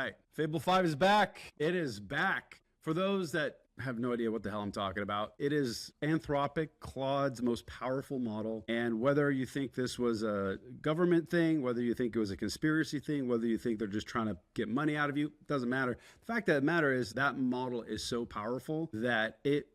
right. Fable 5 is back. It is back. For those that have no idea what the hell I'm talking about, it is Anthropic, Claude's most powerful model. And whether you think this was a government thing, whether you think it was a conspiracy thing, whether you think they're just trying to get money out of you, doesn't matter. The fact that matters is that model is so powerful that it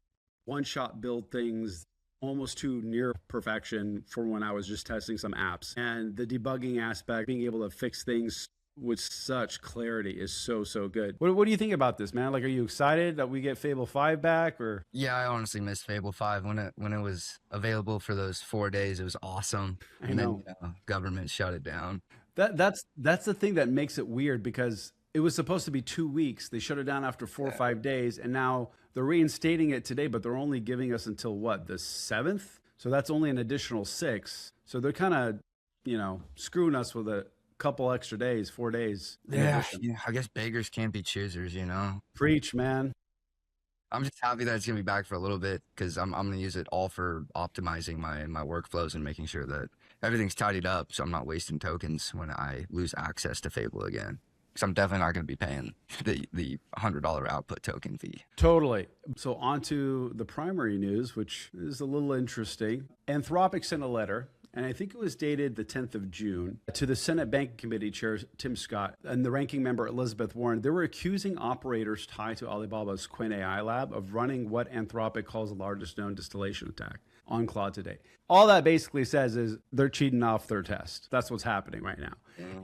one-shot build things almost to near perfection for when I was just testing some apps. And the debugging aspect, being able to fix things with such clarity is so good. What do you think about this, man? Like, are you excited that we get Fable 5 back? Or yeah, I honestly missed Fable 5 when it was available for those 4 days. It was awesome. I know. Then government shut it down. That's the thing that makes it weird, because it was supposed to be 2 weeks. They shut it down after 4 or 5 days, and now they're reinstating it today, but they're only giving us until what, the 7th? So that's only an additional 6. So they're kind of, screwing us with a couple extra days, 4 days. Yeah, I guess beggars can't be choosers, Preach, man. I'm just happy that it's gonna be back for a little bit, because I'm gonna use it all for optimizing my workflows and making sure that everything's tidied up, so I'm not wasting tokens when I lose access to Fable again. Because I'm definitely not gonna be paying the $100 output token fee. Totally. So on to the primary news, which is a little interesting. Anthropic sent a letter, and I think it was dated the 10th of June, to the Senate Banking Committee Chair Tim Scott and the ranking member Elizabeth Warren. They were accusing operators tied to Alibaba's Qwen AI lab of running what Anthropic calls the largest known distillation attack on Claude today. All that basically says is they're cheating off their test. That's what's happening right now.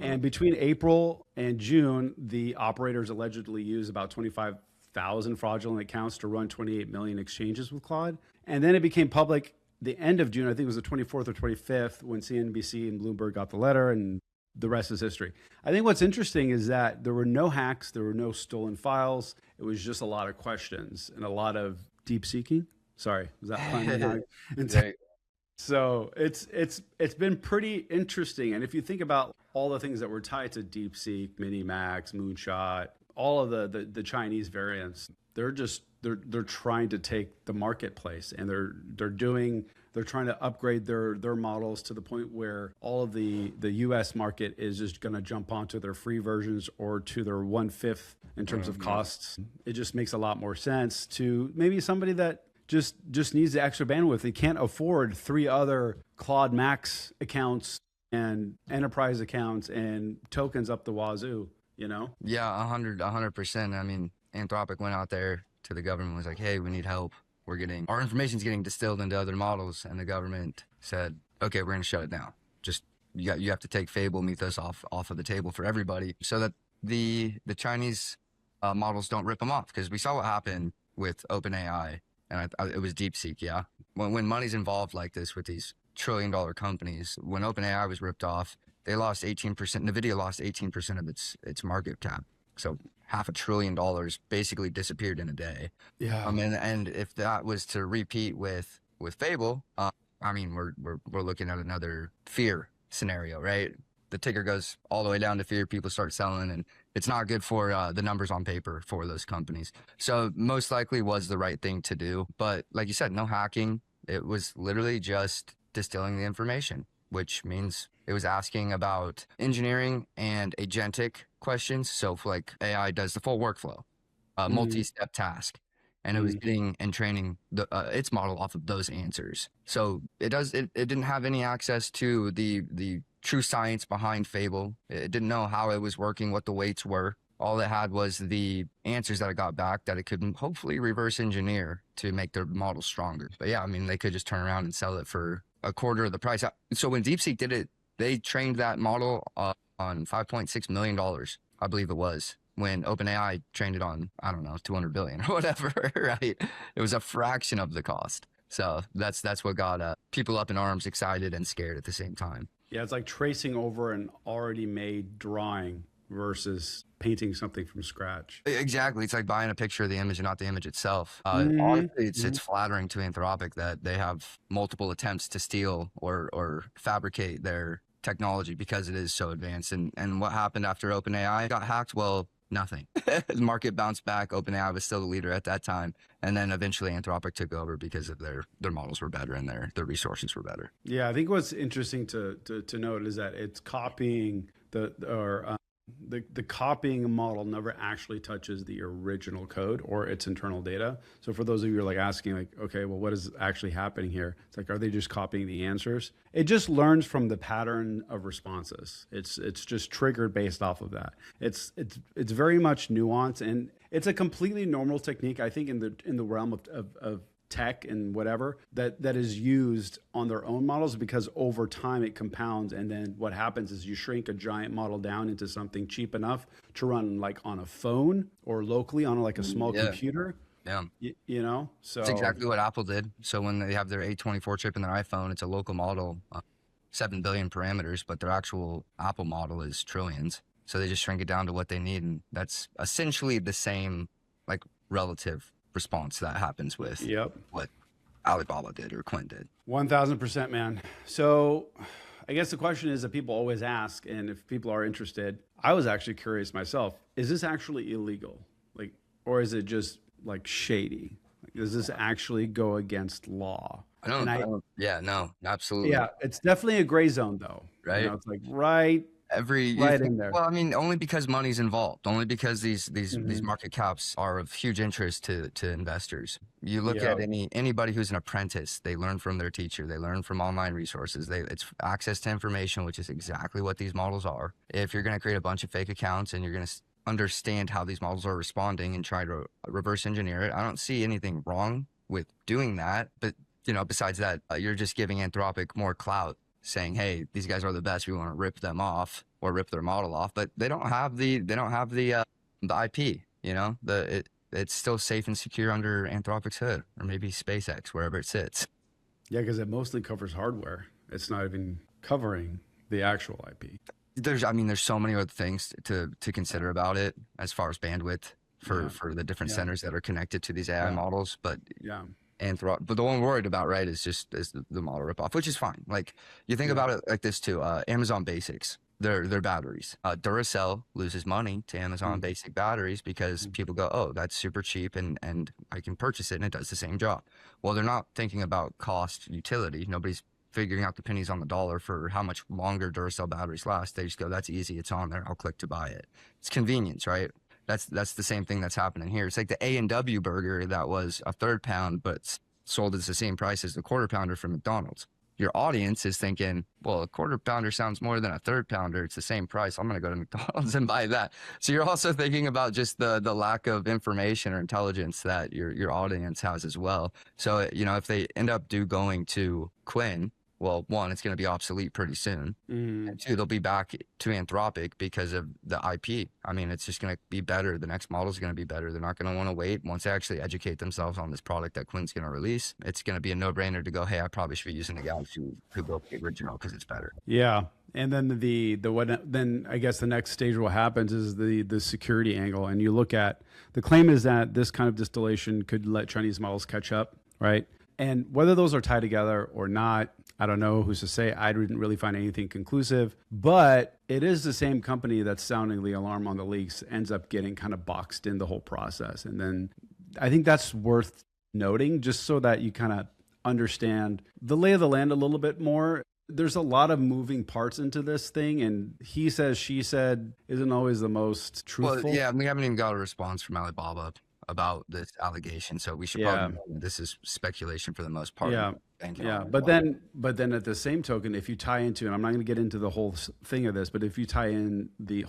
And between April and June, the operators allegedly used about 25,000 fraudulent accounts to run 28 million exchanges with Claude. And then it became public the end of June, I think it was the 24th or 25th, when CNBC and Bloomberg got the letter, and the rest is history. I think what's interesting is that there were no hacks, there were no stolen files. It was just a lot of questions and a lot of deep seeking. Sorry, was that fun? So it's been pretty interesting. And if you think about all the things that were tied to DeepSeek, Minimax, Moonshot, all of the Chinese variants, they're trying to take the marketplace, and they're trying to upgrade their models to the point where all of the US market is just going to jump onto their free versions or to their 1/5 in terms of costs. It just makes a lot more sense to maybe somebody that just needs the extra bandwidth. They can't afford 3 other Claude Max accounts and enterprise accounts and tokens up the wazoo, Yeah, 100%. I mean, Anthropic went out there to the government, was like, hey, we need help. Our information's getting distilled into other models. And the government said, okay, we're going to shut it down. Just, you have to take Fable, Mythos off of the table for everybody, so that the Chinese models don't rip them off. Because we saw what happened with OpenAI, and it was DeepSeek, yeah? When money's involved like this with these trillion-dollar companies, when OpenAI was ripped off, they lost 18%, NVIDIA lost 18% of its market cap. So $500 billion basically disappeared in a day. Yeah. And if that was to repeat with Fable, I mean, we're looking at another fear scenario, right? The ticker goes all the way down to fear. People start selling, and it's not good for the numbers on paper for those companies. So most likely was the right thing to do. But like you said, no hacking. It was literally just distilling the information, which means it was asking about engineering and agentic questions. So if, like, AI does the full workflow, multi-step task, and it was getting and training its model off of those answers. So it didn't have any access to the true science behind Fable. It didn't know how it was working, what the weights were. All it had was the answers that it got back that it could hopefully reverse engineer to make their model stronger. But yeah, I mean, they could just turn around and sell it for a quarter of the price. So when DeepSeek did it, they trained that model on $5.6 million, I believe it was. When OpenAI trained it on, I don't know, 200 billion or whatever, right? It was a fraction of the cost. So that's what got people up in arms, excited and scared at the same time. Yeah, it's like tracing over an already made drawing versus painting something from scratch. Exactly. It's like buying a picture of the image and not the image itself. Honestly, it's flattering to Anthropic that they have multiple attempts to steal or fabricate their technology because it is so advanced. And what happened after OpenAI got hacked? Well, nothing. The market bounced back. OpenAI was still the leader at that time. And then eventually Anthropic took over because of their models were better and their resources were better. Yeah, I think what's interesting to note is that it's copying The copying model never actually touches the original code or its internal data. So for those of you who are like asking, like, okay, well, what is actually happening here? It's like, are they just copying the answers? It just learns from the pattern of responses. It's just triggered based off of that. It's very much nuanced, and it's a completely normal technique, I think, in the realm of tech and whatever that is used on their own models, because over time it compounds, and then what happens is you shrink a giant model down into something cheap enough to run like on a phone or locally on like a small computer. Yeah. You know, so it's exactly what Apple did. So when they have their A24 chip in their iPhone, it's a local model, 7 billion parameters, but their actual Apple model is trillions. So they just shrink it down to what they need, and that's essentially the same like relative response that happens with what Alibaba did or Qwen did. 1000%, man. So I guess the question is that people always ask, and if people are interested, I was actually curious myself, is this actually illegal? Like, or is it just like shady? Like, does this actually go against law? Yeah, no, absolutely. Yeah, it's definitely a gray zone though. Right. You know, it's like right in there. Well, I mean, only because money's involved, only because these market caps are of huge interest to investors. You look at anybody who's an apprentice, they learn from their teacher, they learn from online resources. It's access to information, which is exactly what these models are. If you're going to create a bunch of fake accounts and you're going to understand how these models are responding and try to reverse engineer it, I don't see anything wrong with doing that. But you know, besides that, you're just giving Anthropic more clout, saying, hey, these guys are the best, we want to rip them off or rip their model off, but they don't have the IP, you know, it's still safe and secure under Anthropic's hood, or maybe SpaceX, wherever it sits. Yeah, because it mostly covers hardware. It's not even covering the actual IP. There's so many other things to consider about it as far as bandwidth for the different centers that are connected to these AI models, but but the one we're worried about, right, is the model ripoff, which is fine. Like, you think about it like this too. Amazon Basics, their batteries. Duracell loses money to Amazon Basic batteries because people go, oh, that's super cheap and I can purchase it and it does the same job. Well, they're not thinking about cost utility. Nobody's figuring out the pennies on the dollar for how much longer Duracell batteries last. They just go, that's easy, it's on there, I'll click to buy it. It's convenience, right? That's the same thing that's happening here. It's like the A&W burger that was a third pound, but sold at the same price as the quarter pounder from McDonald's. Your audience is thinking, well, a quarter pounder sounds more than a third pounder. It's the same price. I'm going to go to McDonald's and buy that. So you're also thinking about just the lack of information or intelligence that your audience has as well. So, you know, if they end up going to Qwen, well, one, it's going to be obsolete pretty soon. And two, they'll be back to Anthropic because of the IP. I mean, it's just going to be better. The next model is going to be better. They're not going to want to wait. Once they actually educate themselves on this product that Qwen's going to release, it's going to be a no-brainer to go, hey, I probably should be using the guys who built the original because it's better. Yeah. And then then I guess the next stage what happens is the security angle. And you look at, the claim is that this kind of distillation could let Chinese models catch up, right? And whether those are tied together or not, I don't know who's to say. I didn't really find anything conclusive, but it is the same company that's sounding the alarm on the leaks ends up getting kind of boxed in the whole process. And then I think that's worth noting just so that you kind of understand the lay of the land a little bit more. There's a lot of moving parts into this thing, and he says, she said isn't always the most truthful. Well, yeah, we haven't even got a response from Alibaba about this allegation, so we should probably know this is speculation for the most part. But then at the same token, if you tie into, and I'm not going to get into the whole thing of this, but if you tie in the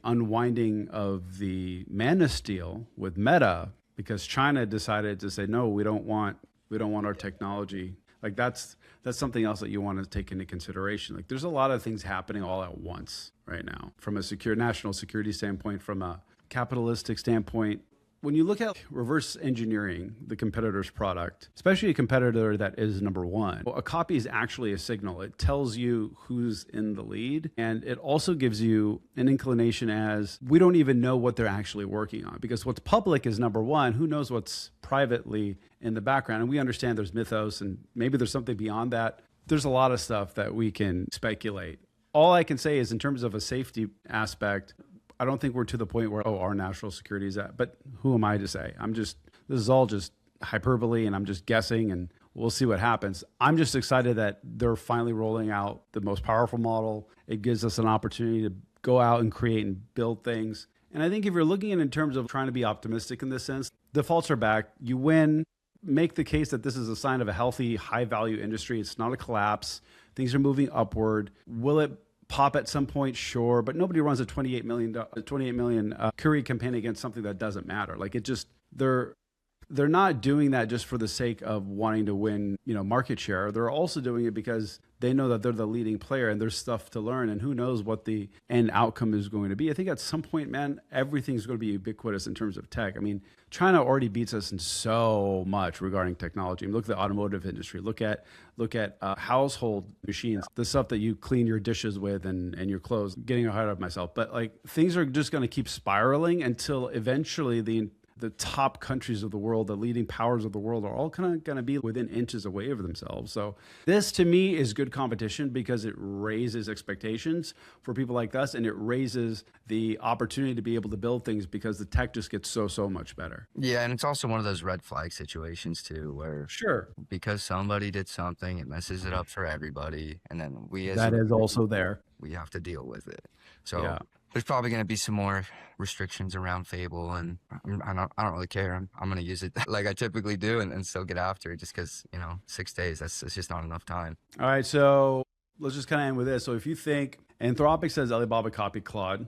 unwinding of the Manus deal with Meta, because China decided to say, no, we don't want our technology. Like that's something else that you want to take into consideration. Like there's a lot of things happening all at once right now, from a national security standpoint, from a capitalistic standpoint. When you look at reverse engineering the competitor's product, especially a competitor that is number one, a copy is actually a signal. It tells you who's in the lead. And it also gives you an inclination as we don't even know what they're actually working on, because what's public is number one. Who knows what's privately in the background? And we understand there's mythos and maybe there's something beyond that. There's a lot of stuff that we can speculate. All I can say is in terms of a safety aspect, I don't think we're to the point where, our national security is at, but who am I to say? This is all just hyperbole and I'm just guessing and we'll see what happens. I'm just excited that they're finally rolling out the most powerful model. It gives us an opportunity go out and create and build things. And I think if you're looking at it in terms of trying to be optimistic in this sense, defaults are back. You win. Make the case that this is a sign of a healthy, high value industry. It's not a collapse. Things are moving upward. Will it pop at some point? Sure. But nobody runs a $28 million query campaign against something that doesn't matter. Like it just, they're not doing that just for the sake of wanting to win, market share. They're also doing it because they know that they're the leading player and there's stuff to learn, and who knows what the end outcome is going to be. I think at some point, man, everything's going to be ubiquitous in terms of tech. I mean, China already beats us in so much regarding technology. I mean, look at the automotive industry. Look at household machines, the stuff that you clean your dishes with and your clothes. Getting ahead of myself, but like things are just going to keep spiraling until eventually the top countries of the world, the leading powers of the world, are all kind of going to be within inches away of themselves. So this to me is good competition because it raises expectations for people like us, and it raises the opportunity to be able to build things because the tech just gets so much better. Yeah, and it's also one of those red flag situations too, where Sure, because somebody did something, it messes it up for everybody, and then we as that is also there. we have to deal with it. So Yeah. there's probably going to be some more restrictions around Fable, and I don't really care. I'm going to use it like I typically do, and still get after it, just because 6 days, it's just not enough time. All right, so let's just kind of end with this. So if you think Anthropic says Alibaba copied Claude,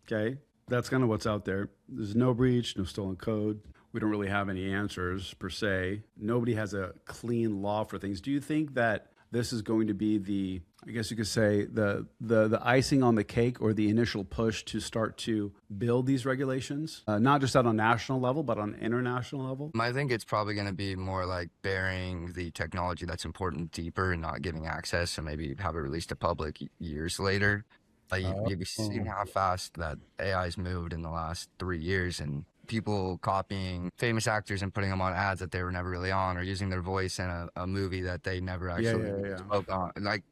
okay, that's kind of what's out there. There's no breach, no stolen code. We don't really have any answers per se. Nobody has a clean law for things. Do you think that this is going to be I guess you could say the icing on the cake, or the initial push to start to build these regulations, not just on a national level, but on an international level? I think it's probably going to be more like burying the technology that's important deeper and not giving access, and maybe have it released to public years later. Like you've seen how fast that AI's moved in the last 3 years, and people copying famous actors and putting them on ads that they were never really on, or using their voice in a movie that they never actually spoke on. Like,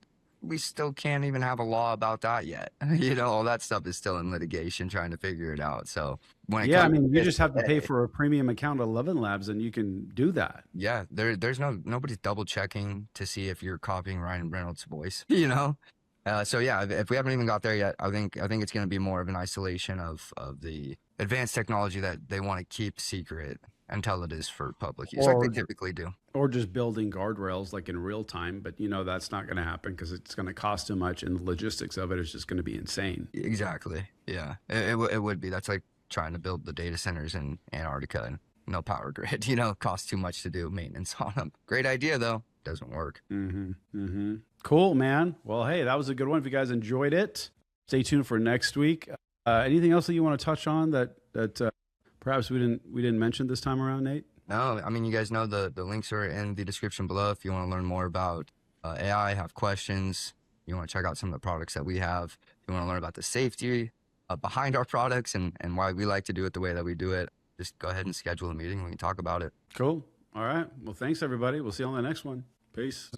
we still can't even have a law about that yet. All that stuff is still in litigation, trying to figure it out. So when I mean, you just have to pay for a premium account at 11 Labs and you can do that. Yeah, there's nobody's double checking to see if you're copying Ryan Reynolds' voice. So yeah, if we haven't even got there yet, I think it's going to be more of an isolation of the advanced technology that they want to keep secret until it is for public use, like they typically do. Or just building guardrails like in real time, but that's not going to happen because it's going to cost too much, and the logistics of it is just going to be insane. Exactly. Yeah, it would be. That's like trying to build the data centers in Antarctica and no power grid. Costs too much to do maintenance on them. Great idea though, doesn't work. Cool, man. Well, hey, that was a good one. If you guys enjoyed it, stay tuned for next week. Anything else that you want to touch on that perhaps we didn't mention this time around, Nate? No, I mean, you guys know the links are in the description below if you want to learn more about AI, have questions, you want to check out some of the products that we have, you want to learn about the safety behind our products and why we like to do it the way that we do it, just go ahead and schedule a meeting. We can talk about it. Cool. All right. Well, thanks, everybody. We'll see you on the next one. Peace.